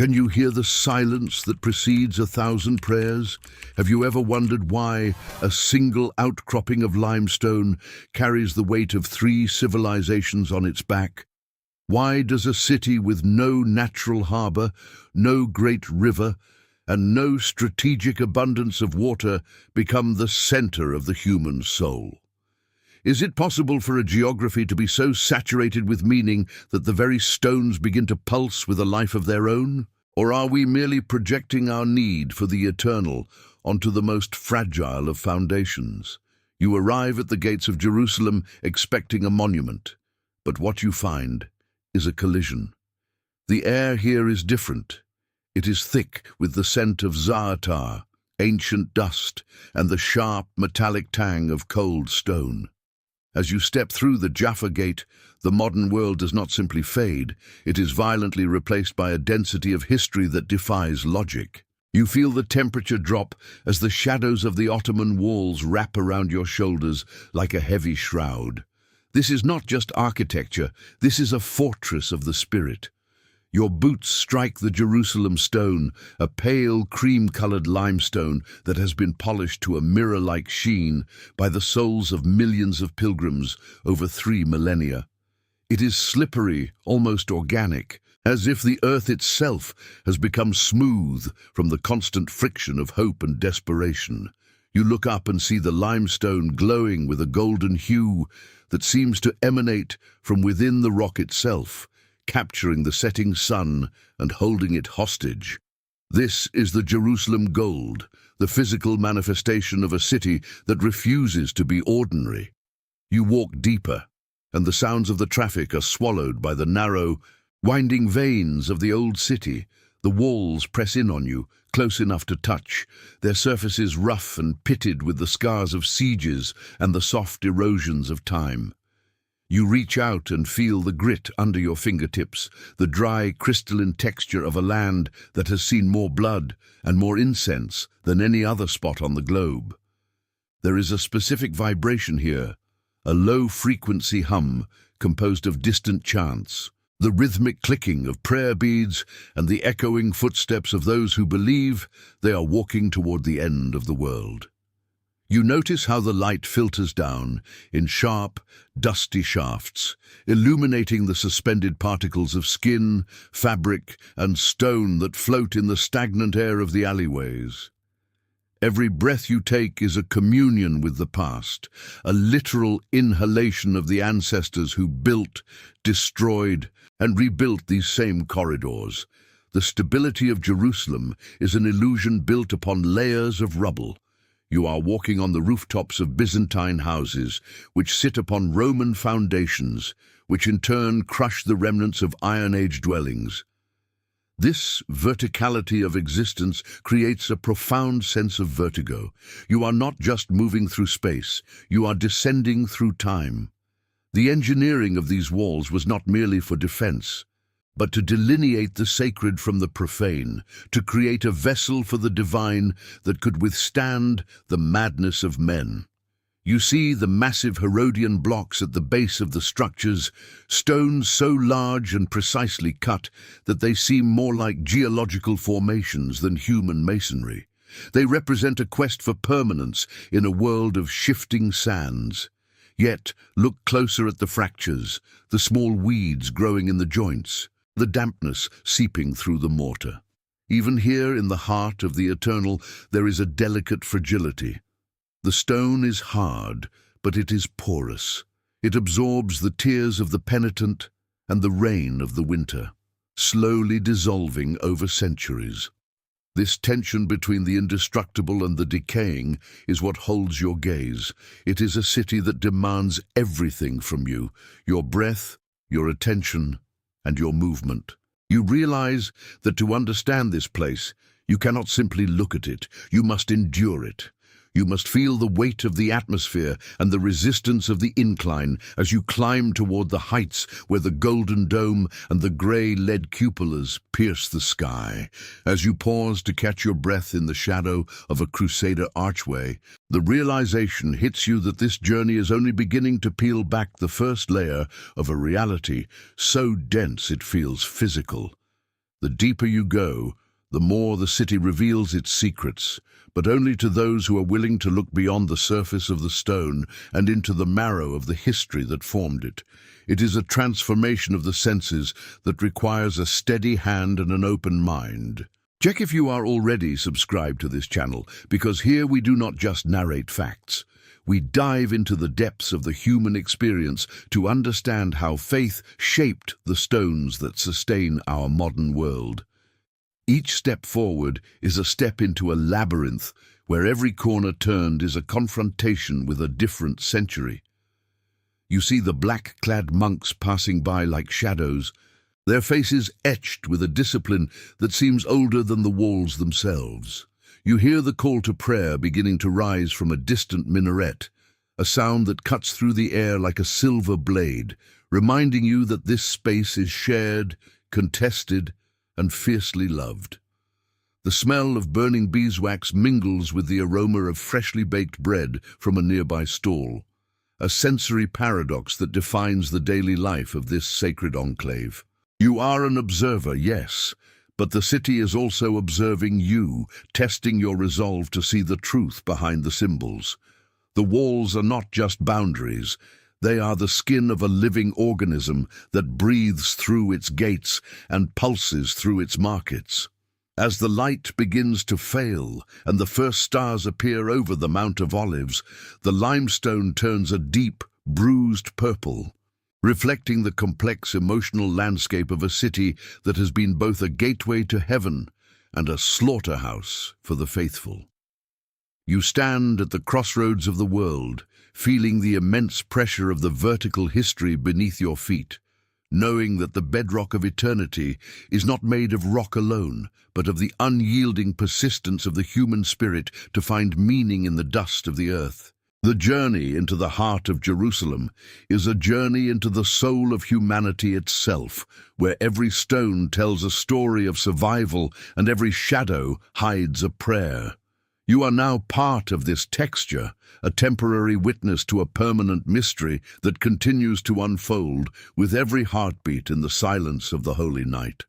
Can you hear the silence that precedes 1,000 prayers? Have you ever wondered why a single outcropping of limestone carries the weight of 3 civilizations on its back? Why does a city with no natural harbor, no great river, and no strategic abundance of water become the center of the human soul? Is it possible for a geography to be so saturated with meaning that the very stones begin to pulse with a life of their own? Or are we merely projecting our need for the eternal onto the most fragile of foundations? You arrive at the gates of Jerusalem expecting a monument, but what you find is a collision. The air here is different. It is thick with the scent of za'atar, ancient dust, and the sharp metallic tang of cold stone. As you step through the Jaffa Gate, the modern world does not simply fade, it is violently replaced by a density of history that defies logic. You feel the temperature drop as the shadows of the Ottoman walls wrap around your shoulders like a heavy shroud. This is not just architecture, this is a fortress of the spirit. Your boots strike the Jerusalem stone, a pale cream-colored limestone that has been polished to a mirror-like sheen by the souls of millions of pilgrims over 3 millennia. It is slippery, almost organic, as if the earth itself has become smooth from the constant friction of hope and desperation. You look up and see the limestone glowing with a golden hue that seems to emanate from within the rock itself, capturing the setting sun and holding it hostage. This is the Jerusalem gold, the physical manifestation of a city that refuses to be ordinary. You walk deeper, and the sounds of the traffic are swallowed by the narrow, winding veins of the old city. The walls press in on you, close enough to touch, their surfaces rough and pitted with the scars of sieges and the soft erosions of time. You reach out and feel the grit under your fingertips, the dry, crystalline texture of a land that has seen more blood and more incense than any other spot on the globe. There is a specific vibration here, a low-frequency hum composed of distant chants, the rhythmic clicking of prayer beads and the echoing footsteps of those who believe they are walking toward the end of the world. You notice how the light filters down in sharp, dusty shafts, illuminating the suspended particles of skin, fabric, and stone that float in the stagnant air of the alleyways. Every breath you take is a communion with the past, a literal inhalation of the ancestors who built, destroyed, and rebuilt these same corridors. The stability of Jerusalem is an illusion built upon layers of rubble. You are walking on the rooftops of Byzantine houses, which sit upon Roman foundations, which in turn crush the remnants of Iron Age dwellings. This verticality of existence creates a profound sense of vertigo. You are not just moving through space, you are descending through time. The engineering of these walls was not merely for defense, but to delineate the sacred from the profane, to create a vessel for the divine that could withstand the madness of men. You see the massive Herodian blocks at the base of the structures, stones so large and precisely cut that they seem more like geological formations than human masonry. They represent a quest for permanence in a world of shifting sands. Yet, look closer at the fractures, the small weeds growing in the joints, the dampness seeping through the mortar. Even here in the heart of the eternal, there is a delicate fragility. The stone is hard, but it is porous. It absorbs the tears of the penitent and the rain of the winter, slowly dissolving over centuries. This tension between the indestructible and the decaying is what holds your gaze. It is a city that demands everything from you, your breath, your attention, and your movement. You realize that to understand this place, you cannot simply look at it, you must endure it. You must feel the weight of the atmosphere and the resistance of the incline as you climb toward the heights where the golden dome and the grey lead cupolas pierce the sky. As you pause to catch your breath in the shadow of a Crusader archway, the realization hits you that this journey is only beginning to peel back the first layer of a reality so dense it feels physical. The deeper you go, the more the city reveals its secrets, but only to those who are willing to look beyond the surface of the stone and into the marrow of the history that formed it. It is a transformation of the senses that requires a steady hand and an open mind. Check if you are already subscribed to this channel, because here we do not just narrate facts. We dive into the depths of the human experience to understand how faith shaped the stones that sustain our modern world. Each step forward is a step into a labyrinth where every corner turned is a confrontation with a different century. You see the black-clad monks passing by like shadows, their faces etched with a discipline that seems older than the walls themselves. You hear the call to prayer beginning to rise from a distant minaret, a sound that cuts through the air like a silver blade, reminding you that this space is shared, contested, and fiercely loved. The smell of burning beeswax mingles with the aroma of freshly baked bread from a nearby stall, a sensory paradox that defines the daily life of this sacred enclave. You are an observer, yes, but the city is also observing you, testing your resolve to see the truth behind the symbols. The walls are not just boundaries. They are the skin of a living organism that breathes through its gates and pulses through its markets. As the light begins to fail and the first stars appear over the Mount of Olives, the limestone turns a deep, bruised purple, reflecting the complex emotional landscape of a city that has been both a gateway to heaven and a slaughterhouse for the faithful. You stand at the crossroads of the world, feeling the immense pressure of the vertical history beneath your feet, knowing that the bedrock of eternity is not made of rock alone, but of the unyielding persistence of the human spirit to find meaning in the dust of the earth. The journey into the heart of Jerusalem is a journey into the soul of humanity itself, where every stone tells a story of survival and every shadow hides a prayer. You are now part of this texture, a temporary witness to a permanent mystery that continues to unfold with every heartbeat in the silence of the holy night.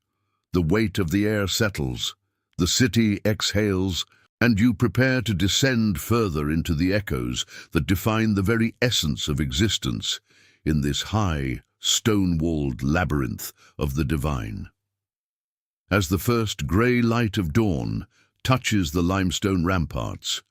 The weight of the air settles, the city exhales, and you prepare to descend further into the echoes that define the very essence of existence in this high, stone-walled labyrinth of the divine. As the first grey light of dawn touches the limestone ramparts,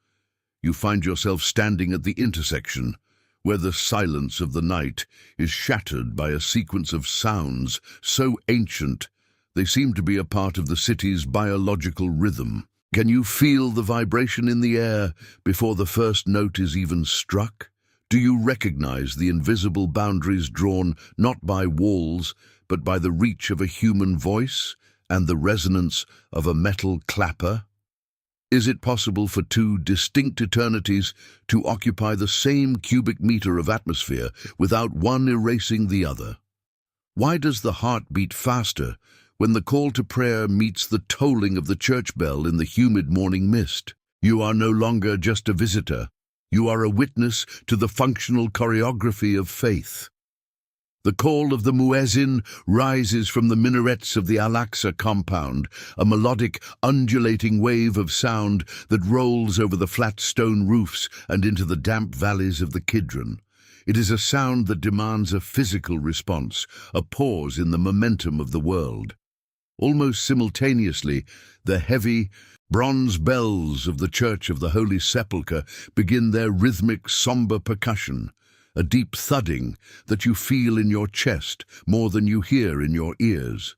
you find yourself standing at the intersection, where the silence of the night is shattered by a sequence of sounds so ancient they seem to be a part of the city's biological rhythm. Can you feel the vibration in the air before the first note is even struck? Do you recognize the invisible boundaries drawn not by walls, but by the reach of a human voice and the resonance of a metal clapper? Is it possible for two distinct eternities to occupy the same cubic meter of atmosphere without one erasing the other? Why does the heart beat faster when the call to prayer meets the tolling of the church bell in the humid morning mist? You are no longer just a visitor. You are a witness to the functional choreography of faith. The call of the muezzin rises from the minarets of the Al-Aqsa compound, a melodic, undulating wave of sound that rolls over the flat stone roofs and into the damp valleys of the Kidron. It is a sound that demands a physical response, a pause in the momentum of the world. Almost simultaneously, the heavy, bronze bells of the Church of the Holy Sepulchre begin their rhythmic, somber percussion, a deep thudding that you feel in your chest more than you hear in your ears.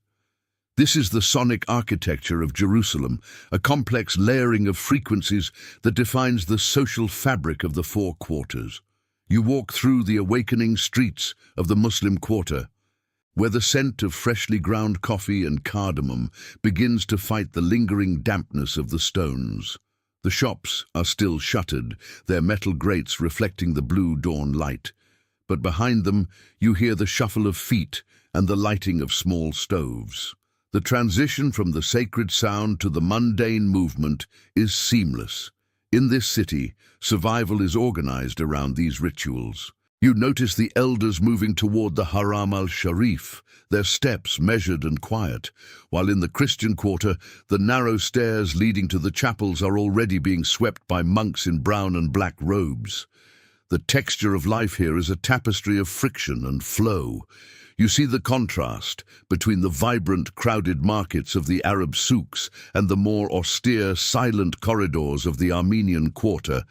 This is the sonic architecture of Jerusalem, a complex layering of frequencies that defines the social fabric of the four quarters. You walk through the awakening streets of the Muslim quarter, where the scent of freshly ground coffee and cardamom begins to fight the lingering dampness of the stones. The shops are still shuttered, their metal grates reflecting the blue dawn light, but behind them you hear the shuffle of feet and the lighting of small stoves. The transition from the sacred sound to the mundane movement is seamless. In this city, survival is organized around these rituals. You notice the elders moving toward the Haram al-Sharif, their steps measured and quiet, while in the Christian quarter, the narrow stairs leading to the chapels are already being swept by monks in brown and black robes. The texture of life here is a tapestry of friction and flow. You see the contrast between the vibrant, crowded markets of the Arab souks and the more austere, silent corridors of the Armenian quarter,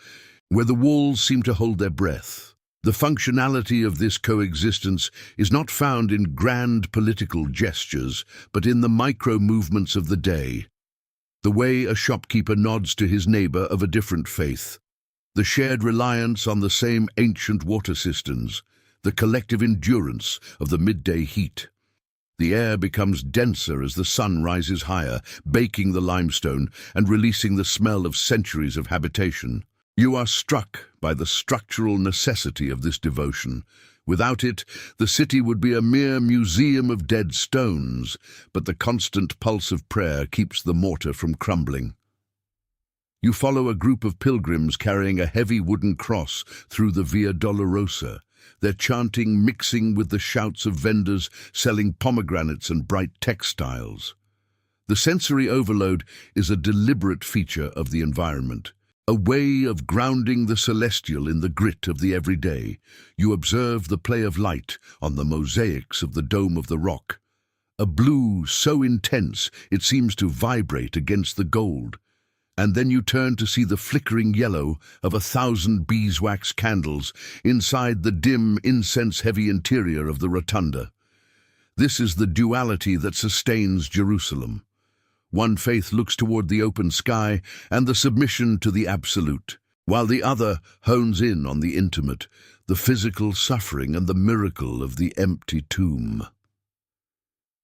where the walls seem to hold their breath. The functionality of this coexistence is not found in grand political gestures, but in the micro-movements of the day. The way a shopkeeper nods to his neighbor of a different faith, the shared reliance on the same ancient water cisterns, the collective endurance of the midday heat. The air becomes denser as the sun rises higher, baking the limestone and releasing the smell of centuries of habitation. You are struck by the structural necessity of this devotion. Without it, the city would be a mere museum of dead stones, but the constant pulse of prayer keeps the mortar from crumbling. You follow a group of pilgrims carrying a heavy wooden cross through the Via Dolorosa, their chanting mixing with the shouts of vendors selling pomegranates and bright textiles. The sensory overload is a deliberate feature of the environment, a way of grounding the celestial in the grit of the everyday. You observe the play of light on the mosaics of the dome of the rock, a blue so intense it seems to vibrate against the gold. And then you turn to see the flickering yellow of 1,000 beeswax candles inside the dim, incense-heavy interior of the rotunda. This is the duality that sustains Jerusalem. One faith looks toward the open sky and the submission to the absolute, while the other hones in on the intimate, the physical suffering and the miracle of the empty tomb.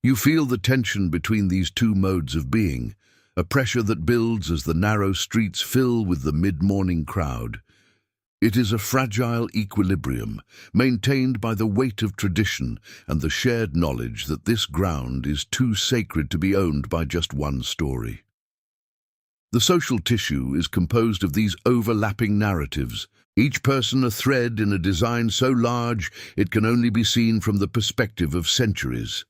You feel the tension between these two modes of being, a pressure that builds as the narrow streets fill with the mid-morning crowd. It is a fragile equilibrium, maintained by the weight of tradition and the shared knowledge that this ground is too sacred to be owned by just one story. The social tissue is composed of these overlapping narratives, each person a thread in a design so large it can only be seen from the perspective of centuries.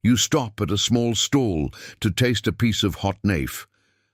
You stop at a small stall to taste a piece of hot nafe,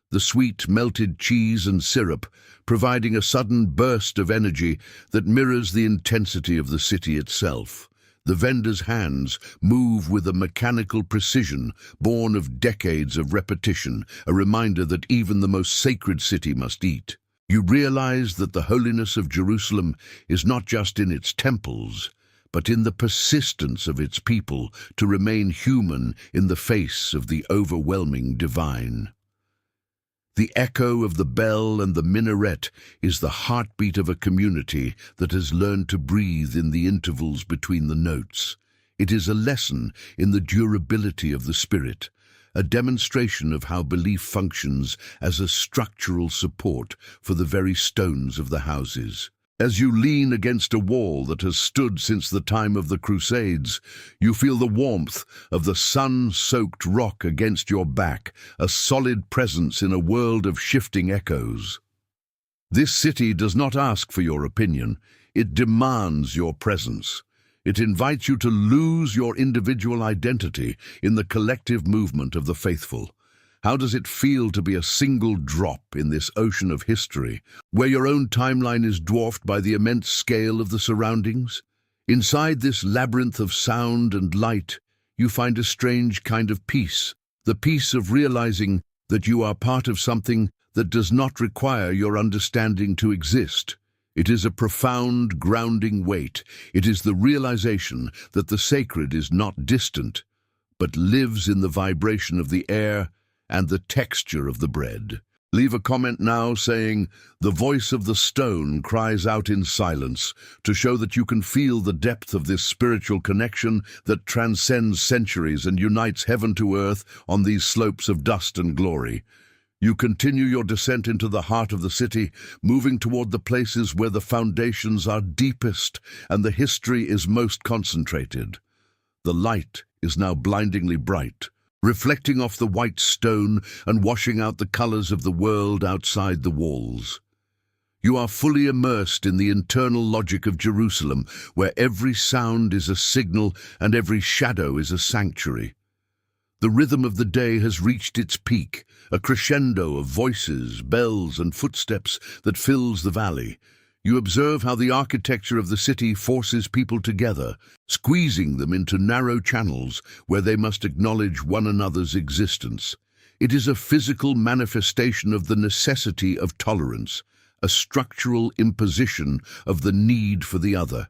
the sweet melted cheese and syrup providing a sudden burst of energy that mirrors the intensity of the city itself. The vendor's hands move with a mechanical precision born of decades of repetition, a reminder that even the most sacred city must eat. You realize that the holiness of Jerusalem is not just in its temples, but in the persistence of its people to remain human in the face of the overwhelming divine. The echo of the bell and the minaret is the heartbeat of a community that has learned to breathe in the intervals between the notes. It is a lesson in the durability of the spirit, a demonstration of how belief functions as a structural support for the very stones of the houses. As you lean against a wall that has stood since the time of the Crusades, you feel the warmth of the sun-soaked rock against your back, a solid presence in a world of shifting echoes. This city does not ask for your opinion, it demands your presence. It invites you to lose your individual identity in the collective movement of the faithful. How does it feel to be a single drop in this ocean of history, where your own timeline is dwarfed by the immense scale of the surroundings? Inside this labyrinth of sound and light, you find a strange kind of peace, the peace of realizing that you are part of something that does not require your understanding to exist. It is a profound, grounding weight. It is the realization that the sacred is not distant, but lives in the vibration of the air and the texture of the bread. Leave a comment now saying, "The voice of the stone cries out in silence," to show that you can feel the depth of this spiritual connection that transcends centuries and unites heaven to earth on these slopes of dust and glory. You continue your descent into the heart of the city, moving toward the places where the foundations are deepest and the history is most concentrated. The light is now blindingly bright, reflecting off the white stone and washing out the colors of the world outside the walls. You are fully immersed in the internal logic of Jerusalem, where every sound is a signal and every shadow is a sanctuary. The rhythm of the day has reached its peak, a crescendo of voices, bells, and footsteps that fills the valley. You observe how the architecture of the city forces people together, squeezing them into narrow channels where they must acknowledge one another's existence. It is a physical manifestation of the necessity of tolerance, a structural imposition of the need for the other.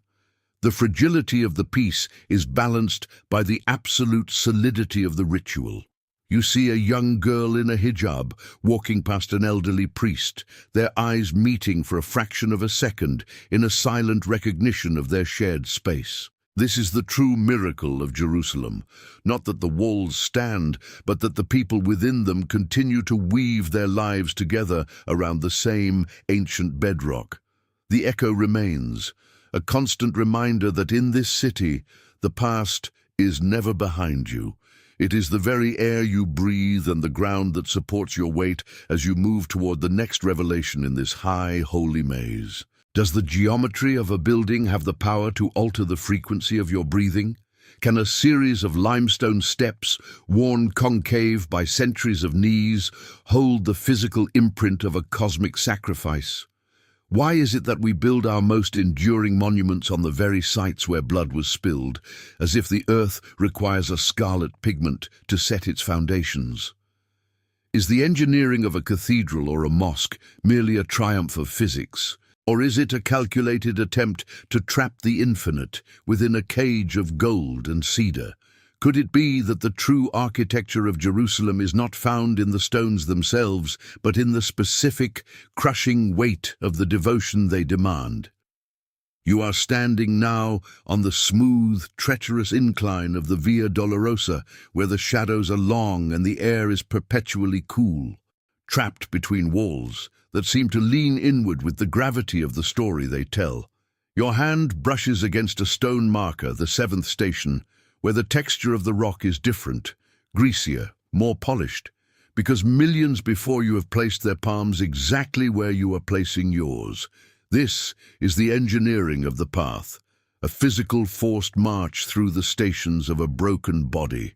The fragility of the piece is balanced by the absolute solidity of the ritual. You see a young girl in a hijab walking past an elderly priest, their eyes meeting for a fraction of a second in a silent recognition of their shared space. This is the true miracle of Jerusalem, not that the walls stand, but that the people within them continue to weave their lives together around the same ancient bedrock. The echo remains, a constant reminder that in this city, the past is never behind you. It is the very air you breathe and the ground that supports your weight as you move toward the next revelation in this high, holy maze. Does the geometry of a building have the power to alter the frequency of your breathing? Can a series of limestone steps, worn concave by centuries of knees, hold the physical imprint of a cosmic sacrifice? Why is it that we build our most enduring monuments on the very sites where blood was spilled, as if the earth requires a scarlet pigment to set its foundations? Is the engineering of a cathedral or a mosque merely a triumph of physics? Or is it a calculated attempt to trap the infinite within a cage of gold and cedar? Could it be that the true architecture of Jerusalem is not found in the stones themselves, but in the specific, crushing weight of the devotion they demand? You are standing now on the smooth, treacherous incline of the Via Dolorosa, where the shadows are long and the air is perpetually cool, trapped between walls that seem to lean inward with the gravity of the story they tell. Your hand brushes against a stone marker, the seventh station, where the texture of the rock is different, greasier, more polished, because millions before you have placed their palms exactly where you are placing yours. This is the engineering of the path, a physical forced march through the stations of a broken body.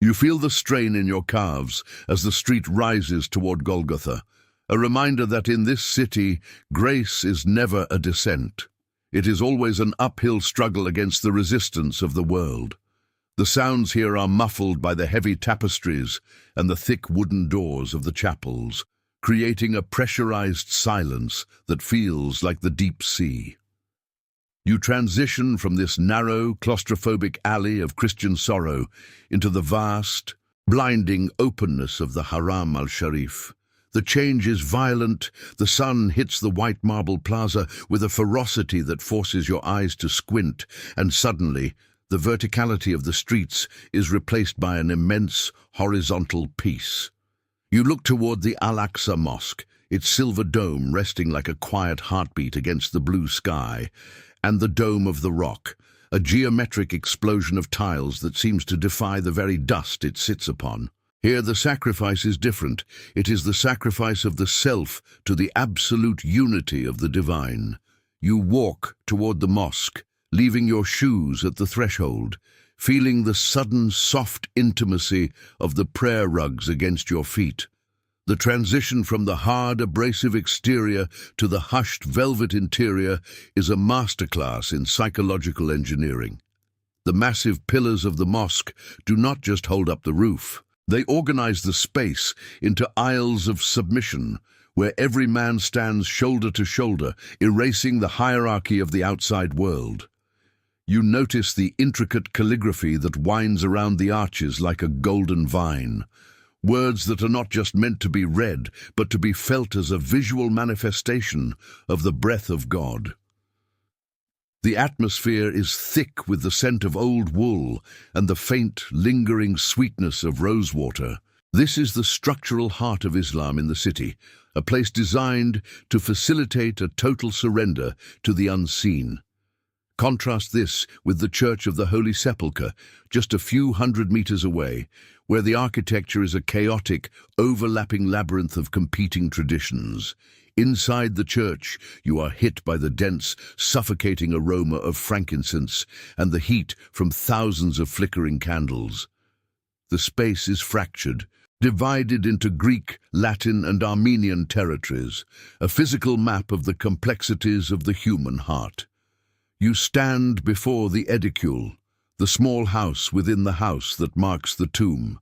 You feel the strain in your calves as the street rises toward Golgotha, a reminder that in this city, grace is never a descent. It is always an uphill struggle against the resistance of the world. The sounds here are muffled by the heavy tapestries and the thick wooden doors of the chapels, creating a pressurized silence that feels like the deep sea. You transition from this narrow, claustrophobic alley of Christian sorrow into the vast, blinding openness of the Haram al-Sharif. The change is violent. The sun hits the white marble plaza with a ferocity that forces your eyes to squint, and suddenly, the verticality of the streets is replaced by an immense, horizontal peace. You look toward the Al-Aqsa Mosque, its silver dome resting like a quiet heartbeat against the blue sky, and the Dome of the Rock, a geometric explosion of tiles that seems to defy the very dust it sits upon. Here the sacrifice is different. It is the sacrifice of the self to the absolute unity of the divine. You walk toward the mosque, leaving your shoes at the threshold, feeling the sudden soft intimacy of the prayer rugs against your feet. The transition from the hard, abrasive exterior to the hushed velvet interior is a masterclass in psychological engineering. The massive pillars of the mosque do not just hold up the roof. They organize the space into aisles of submission, where every man stands shoulder to shoulder, erasing the hierarchy of the outside world. You notice the intricate calligraphy that winds around the arches like a golden vine, words that are not just meant to be read, but to be felt as a visual manifestation of the breath of God. The atmosphere is thick with the scent of old wool and the faint, lingering sweetness of rosewater. This is the structural heart of Islam in the city, a place designed to facilitate a total surrender to the unseen. Contrast this with the Church of the Holy Sepulchre, just a few hundred meters away, where the architecture is a chaotic, overlapping labyrinth of competing traditions. Inside the church, you are hit by the dense, suffocating aroma of frankincense and the heat from thousands of flickering candles. The space is fractured, divided into Greek, Latin, and Armenian territories, a physical map of the complexities of the human heart. You stand before the edicule, the small house within the house that marks the tomb,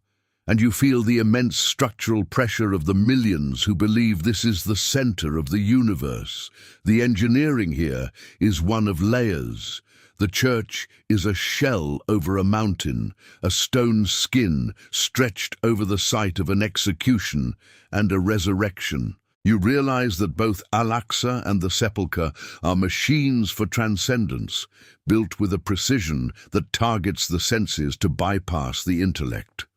and you feel the immense structural pressure of the millions who believe this is the center of the universe. The engineering here is one of layers. The church is a shell over a mountain, a stone skin stretched over the site of an execution and a resurrection. You realize that both Al-Aqsa and the Sepulchre are machines for transcendence, built with a precision that targets the senses to bypass the intellect.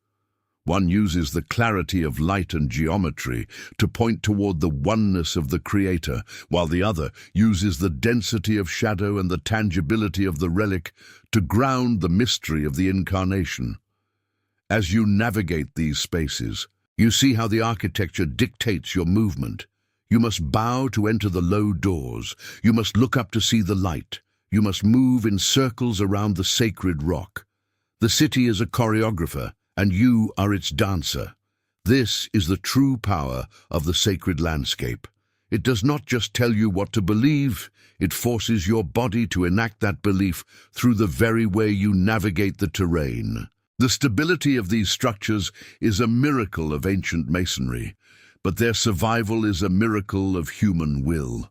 One uses the clarity of light and geometry to point toward the oneness of the Creator, while the other uses the density of shadow and the tangibility of the relic to ground the mystery of the Incarnation. As you navigate these spaces, you see how the architecture dictates your movement. You must bow to enter the low doors. You must look up to see the light. You must move in circles around the sacred rock. The city is a choreographer, and you are its dancer. This is the true power of the sacred landscape. It does not just tell you what to believe, it forces your body to enact that belief through the very way you navigate the terrain. The stability of these structures is a miracle of ancient masonry, but their survival is a miracle of human will.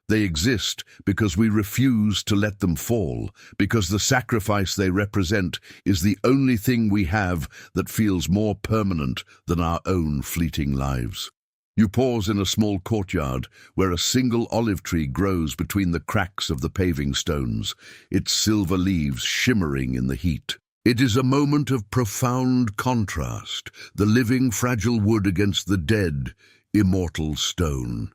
They exist because we refuse to let them fall, because the sacrifice they represent is the only thing we have that feels more permanent than our own fleeting lives. You pause in a small courtyard where a single olive tree grows between the cracks of the paving stones, its silver leaves shimmering in the heat. It is a moment of profound contrast, the living, fragile wood against the dead, immortal stone.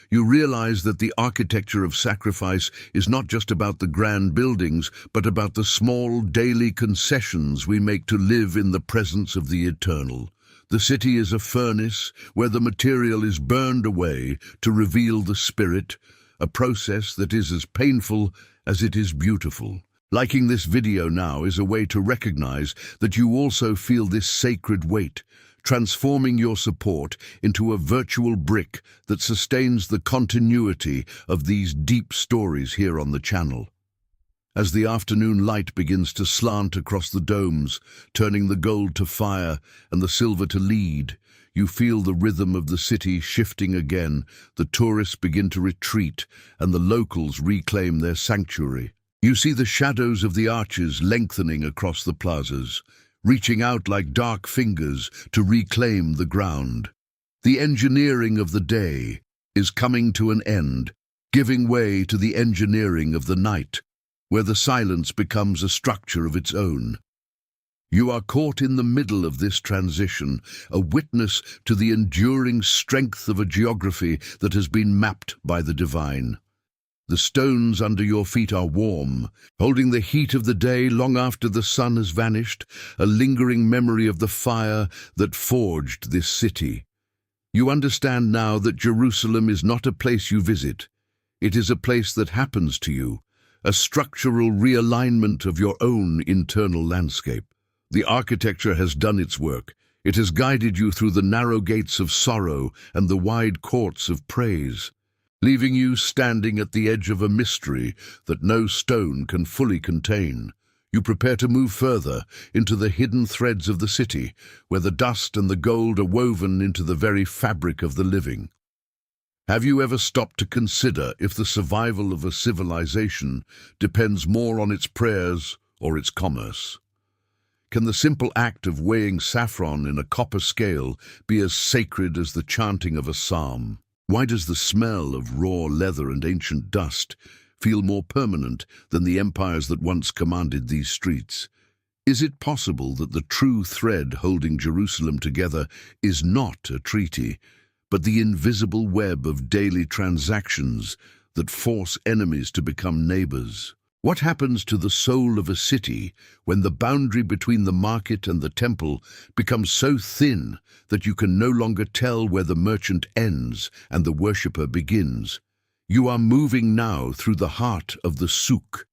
You realize that the architecture of sacrifice is not just about the grand buildings, but about the small daily concessions we make to live in the presence of the eternal. The city is a furnace where the material is burned away to reveal the spirit, a process that is as painful as it is beautiful. Liking this video now is a way to recognize that you also feel this sacred weight, transforming your support into a virtual brick that sustains the continuity of these deep stories here on the channel. As the afternoon light begins to slant across the domes, turning the gold to fire and the silver to lead, you feel the rhythm of the city shifting again. The tourists begin to retreat and the locals reclaim their sanctuary. You see the shadows of the arches lengthening across the plazas, reaching out like dark fingers to reclaim the ground. The engineering of the day is coming to an end, giving way to the engineering of the night, where the silence becomes a structure of its own. You are caught in the middle of this transition, a witness to the enduring strength of a geography that has been mapped by the divine. The stones under your feet are warm, holding the heat of the day long after the sun has vanished, a lingering memory of the fire that forged this city. You understand now that Jerusalem is not a place you visit. It is a place that happens to you, a structural realignment of your own internal landscape. The architecture has done its work. It has guided you through the narrow gates of sorrow and the wide courts of praise, leaving you standing at the edge of a mystery that no stone can fully contain. You prepare to move further into the hidden threads of the city, where the dust and the gold are woven into the very fabric of the living. Have you ever stopped to consider if the survival of a civilization depends more on its prayers or its commerce? Can the simple act of weighing saffron in a copper scale be as sacred as the chanting of a psalm? Why does the smell of raw leather and ancient dust feel more permanent than the empires that once commanded these streets? Is it possible that the true thread holding Jerusalem together is not a treaty, but the invisible web of daily transactions that force enemies to become neighbors? What happens to the soul of a city when the boundary between the market and the temple becomes so thin that you can no longer tell where the merchant ends and the worshipper begins? You are moving now through the heart of the souk,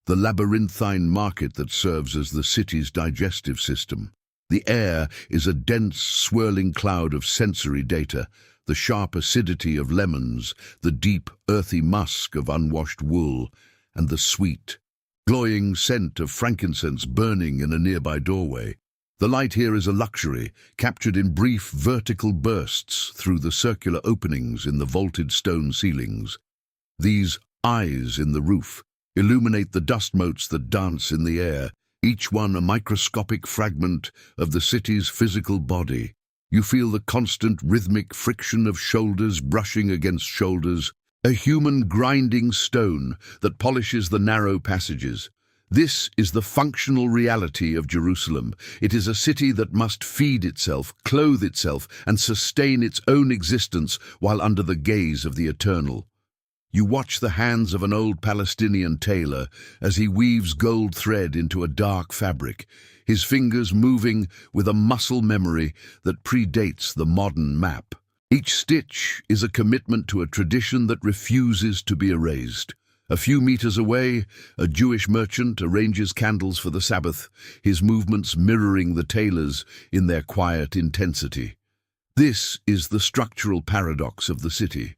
the labyrinthine market that serves as the city's digestive system. The air is a dense, swirling cloud of sensory data, the sharp acidity of lemons, the deep, earthy musk of unwashed wool, and the sweet, cloying scent of frankincense burning in a nearby doorway. The light here is a luxury, captured in brief vertical bursts through the circular openings in the vaulted stone ceilings. These eyes in the roof illuminate the dust motes that dance in the air, each one a microscopic fragment of the city's physical body. You feel the constant rhythmic friction of shoulders brushing against shoulders, a human grinding stone that polishes the narrow passages. This is the functional reality of Jerusalem. It is a city that must feed itself, clothe itself, and sustain its own existence while under the gaze of the eternal. You watch the hands of an old Palestinian tailor as he weaves gold thread into a dark fabric, his fingers moving with a muscle memory that predates the modern map. Each stitch is a commitment to a tradition that refuses to be erased. A few meters away, a Jewish merchant arranges candles for the Sabbath, his movements mirroring the tailor's in their quiet intensity. This is the structural paradox of the city.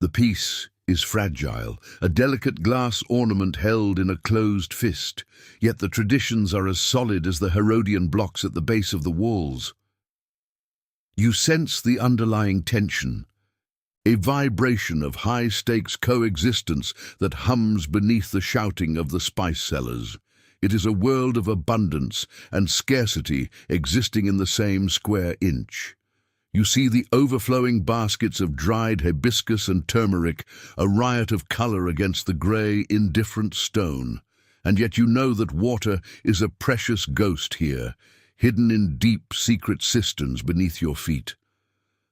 The piece is fragile, a delicate glass ornament held in a closed fist, yet the traditions are as solid as the Herodian blocks at the base of the walls. You sense the underlying tension, a vibration of high-stakes coexistence that hums beneath the shouting of the spice sellers. It is a world of abundance and scarcity existing in the same square inch. You see the overflowing baskets of dried hibiscus and turmeric, a riot of color against the gray, indifferent stone. And yet you know that water is a precious ghost here, hidden in deep, secret cisterns beneath your feet.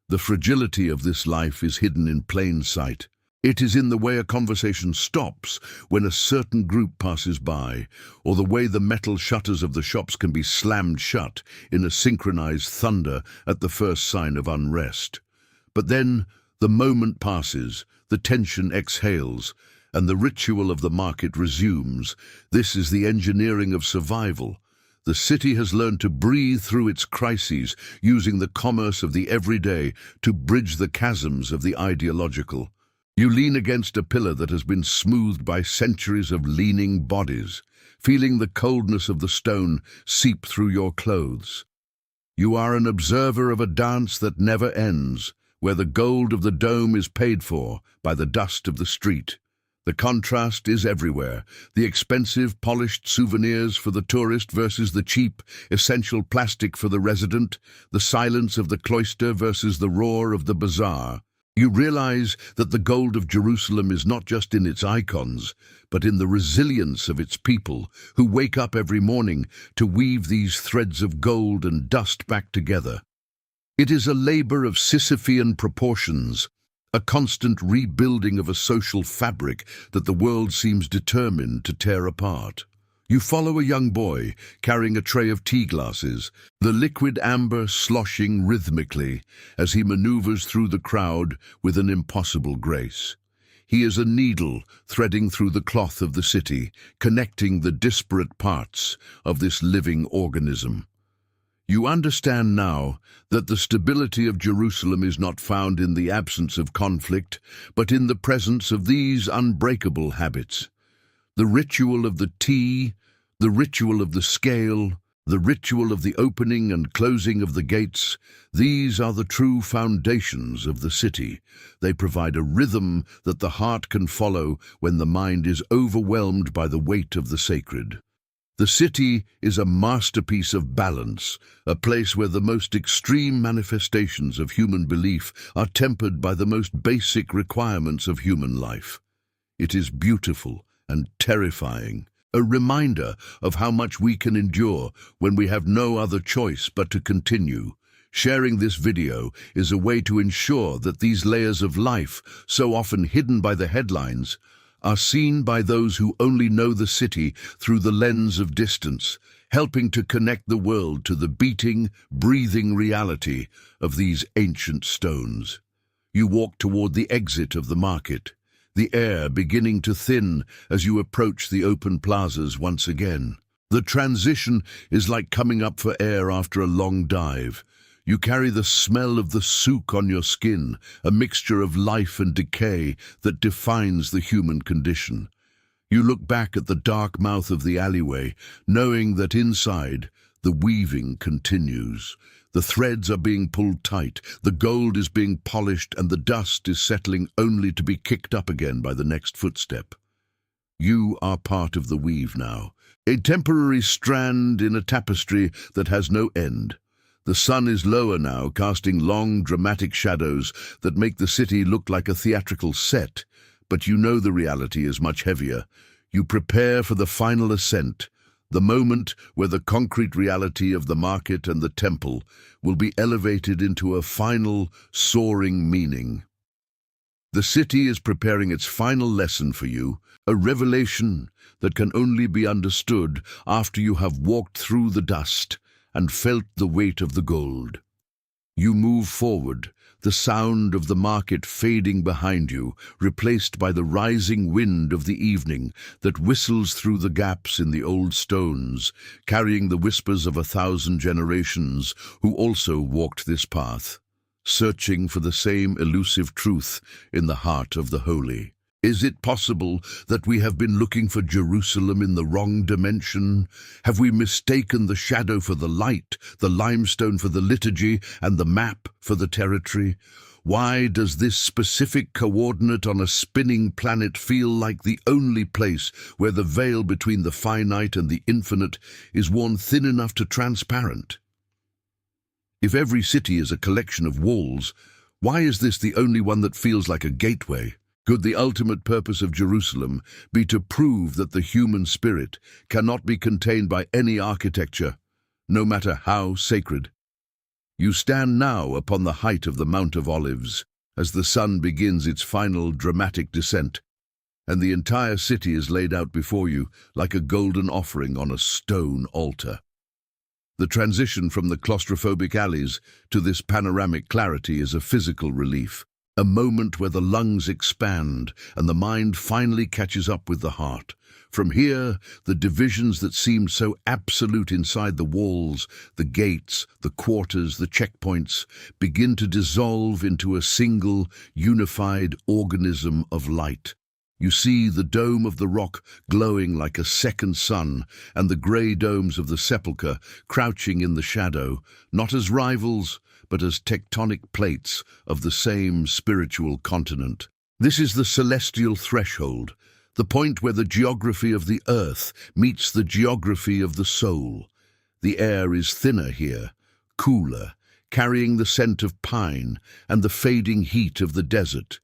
The fragility of this life is hidden in plain sight. It is in the way a conversation stops when a certain group passes by, or the way the metal shutters of the shops can be slammed shut in a synchronized thunder at the first sign of unrest. But then the moment passes, the tension exhales, and the ritual of the market resumes. This is the engineering of survival. The city has learned to breathe through its crises, using the commerce of the everyday to bridge the chasms of the ideological. You lean against a pillar that has been smoothed by centuries of leaning bodies, feeling the coldness of the stone seep through your clothes. You are an observer of a dance that never ends, where the gold of the dome is paid for by the dust of the street. The contrast is everywhere. The expensive, polished souvenirs for the tourist versus the cheap, essential plastic for the resident, the silence of the cloister versus the roar of the bazaar. You realize that the gold of Jerusalem is not just in its icons, but in the resilience of its people, who wake up every morning to weave these threads of gold and dust back together. It is a labor of Sisyphean proportions, a constant rebuilding of a social fabric that the world seems determined to tear apart. You follow a young boy carrying a tray of tea glasses, the liquid amber sloshing rhythmically as he maneuvers through the crowd with an impossible grace. He is a needle threading through the cloth of the city, connecting the disparate parts of this living organism. You understand now that the stability of Jerusalem is not found in the absence of conflict, but in the presence of these unbreakable habits. The ritual of the tea, the ritual of the scale, the ritual of the opening and closing of the gates, these are the true foundations of the city. They provide a rhythm that the heart can follow when the mind is overwhelmed by the weight of the sacred. The city is a masterpiece of balance, a place where the most extreme manifestations of human belief are tempered by the most basic requirements of human life. It is beautiful and terrifying, a reminder of how much we can endure when we have no other choice but to continue. Sharing this video is a way to ensure that these layers of life, so often hidden by the headlines, are seen by those who only know the city through the lens of distance, helping to connect the world to the beating, breathing reality of these ancient stones. You walk toward the exit of the market, the air beginning to thin as you approach the open plazas once again. The transition is like coming up for air after a long dive. You carry the smell of the souk on your skin, a mixture of life and decay that defines the human condition. You look back at the dark mouth of the alleyway, knowing that inside, the weaving continues. The threads are being pulled tight, the gold is being polished, and the dust is settling only to be kicked up again by the next footstep. You are part of the weave now, a temporary strand in a tapestry that has no end. The sun is lower now, casting long, dramatic shadows that make the city look like a theatrical set, but you know the reality is much heavier. You prepare for the final ascent, the moment where the concrete reality of the market and the temple will be elevated into a final, soaring meaning. The city is preparing its final lesson for you, a revelation that can only be understood after you have walked through the dust and felt the weight of the gold. You move forward, the sound of the market fading behind you, replaced by the rising wind of the evening that whistles through the gaps in the old stones, carrying the whispers of 1,000 generations who also walked this path, searching for the same elusive truth in the heart of the holy. Is it possible that we have been looking for Jerusalem in the wrong dimension? Have we mistaken the shadow for the light, the limestone for the liturgy, and the map for the territory? Why does this specific coordinate on a spinning planet feel like the only place where the veil between the finite and the infinite is worn thin enough to transparent? If every city is a collection of walls, why is this the only one that feels like a gateway? Could the ultimate purpose of Jerusalem be to prove that the human spirit cannot be contained by any architecture, no matter how sacred? You stand now upon the height of the Mount of Olives as the sun begins its final dramatic descent, and the entire city is laid out before you like a golden offering on a stone altar. The transition from the claustrophobic alleys to this panoramic clarity is a physical relief. A moment where the lungs expand and the mind finally catches up with the heart. From here, the divisions that seemed so absolute inside the walls, the gates, the quarters, the checkpoints, begin to dissolve into a single, unified organism of light. You see the dome of the rock glowing like a second sun, and the grey domes of the sepulchre crouching in the shadow, not as rivals, but as tectonic plates of the same spiritual continent. This is the celestial threshold, the point where the geography of the earth meets the geography of the soul. The air is thinner here, cooler, carrying the scent of pine and the fading heat of the desert.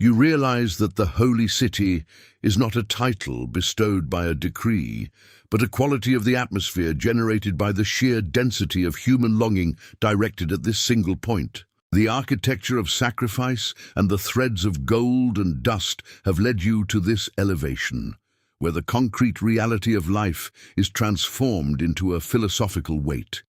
You realize that the holy city is not a title bestowed by a decree, but a quality of the atmosphere generated by the sheer density of human longing directed at this single point. The architecture of sacrifice and the threads of gold and dust have led you to this elevation, where the concrete reality of life is transformed into a philosophical weight.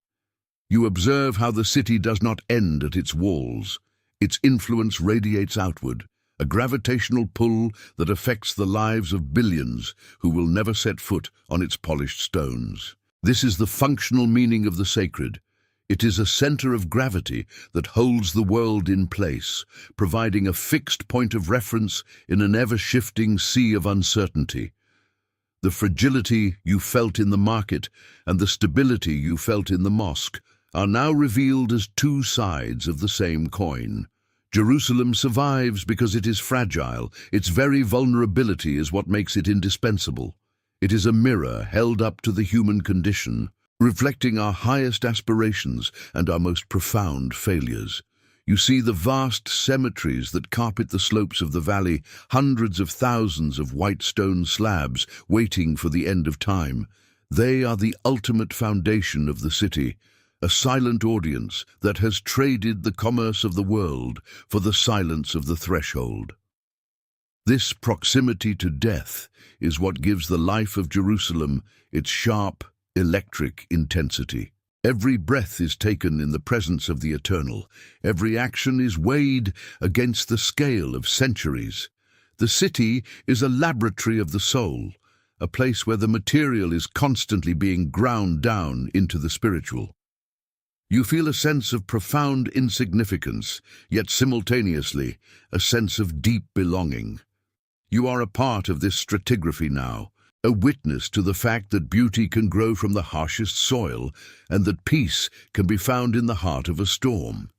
You observe how the city does not end at its walls. Its influence radiates outward, a gravitational pull that affects the lives of billions who will never set foot on its polished stones. This is the functional meaning of the sacred. It is a center of gravity that holds the world in place, providing a fixed point of reference in an ever-shifting sea of uncertainty. The fragility you felt in the market and the stability you felt in the mosque are now revealed as two sides of the same coin. Jerusalem survives because it is fragile. Its very vulnerability is what makes it indispensable. It is a mirror held up to the human condition, reflecting our highest aspirations and our most profound failures. You see the vast cemeteries that carpet the slopes of the valley, hundreds of thousands of white stone slabs waiting for the end of time. They are the ultimate foundation of the city, a silent audience that has traded the commerce of the world for the silence of the threshold. This proximity to death is what gives the life of Jerusalem its sharp, electric intensity. Every breath is taken in the presence of the eternal. Every action is weighed against the scale of centuries. The city is a laboratory of the soul, a place where the material is constantly being ground down into the spiritual. You feel a sense of profound insignificance, yet simultaneously a sense of deep belonging. You are a part of this stratigraphy now, a witness to the fact that beauty can grow from the harshest soil and that peace can be found in the heart of a storm.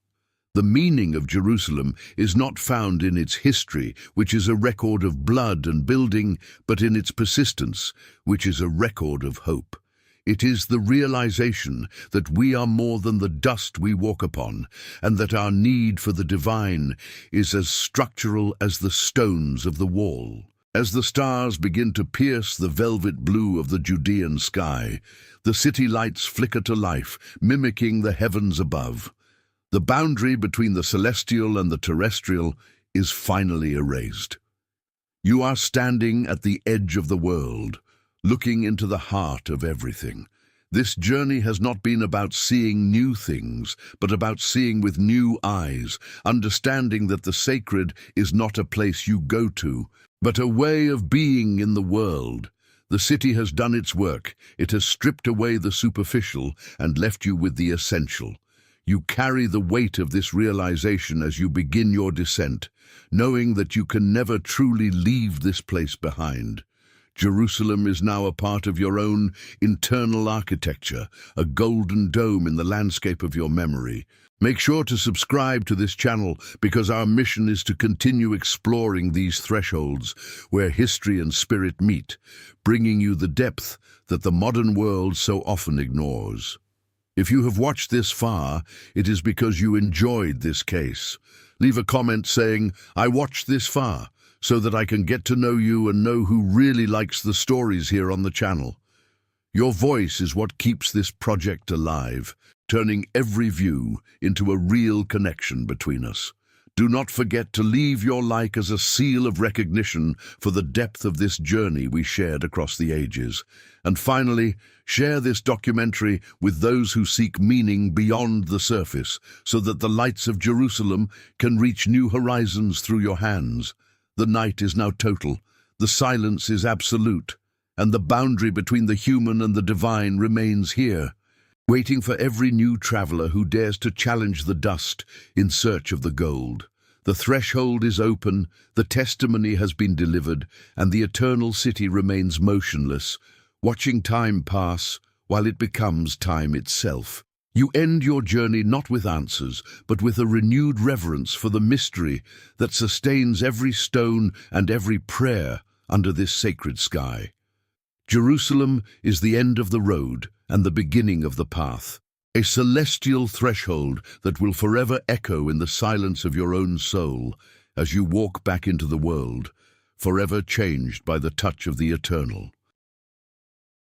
The meaning of Jerusalem is not found in its history, which is a record of blood and building, but in its persistence, which is a record of hope. It is the realization that we are more than the dust we walk upon, and that our need for the divine is as structural as the stones of the wall. As the stars begin to pierce the velvet blue of the Judean sky, the city lights flicker to life, mimicking the heavens above. The boundary between the celestial and the terrestrial is finally erased. You are standing at the edge of the world, looking into the heart of everything. This journey has not been about seeing new things, but about seeing with new eyes, understanding that the sacred is not a place you go to, but a way of being in the world. The city has done its work. It has stripped away the superficial and left you with the essential. You carry the weight of this realization as you begin your descent, knowing that you can never truly leave this place behind. Jerusalem is now a part of your own internal architecture, a golden dome in the landscape of your memory. Make sure to subscribe to this channel because our mission is to continue exploring these thresholds where history and spirit meet, bringing you the depth that the modern world so often ignores. If you have watched this far, it is because you enjoyed this case. Leave a comment saying, "I watched this far," so that I can get to know you and know who really likes the stories here on the channel. Your voice is what keeps this project alive, turning every view into a real connection between us. Do not forget to leave your like as a seal of recognition for the depth of this journey we shared across the ages. And finally, share this documentary with those who seek meaning beyond the surface, so that the lights of Jerusalem can reach new horizons through your hands. The night is now total, the silence is absolute, and the boundary between the human and the divine remains here, waiting for every new traveler who dares to challenge the dust in search of the gold. The threshold is open, the testimony has been delivered, and the eternal city remains motionless, watching time pass while it becomes time itself. You end your journey not with answers, but with a renewed reverence for the mystery that sustains every stone and every prayer under this sacred sky. Jerusalem is the end of the road and the beginning of the path, a celestial threshold that will forever echo in the silence of your own soul as you walk back into the world, forever changed by the touch of the eternal.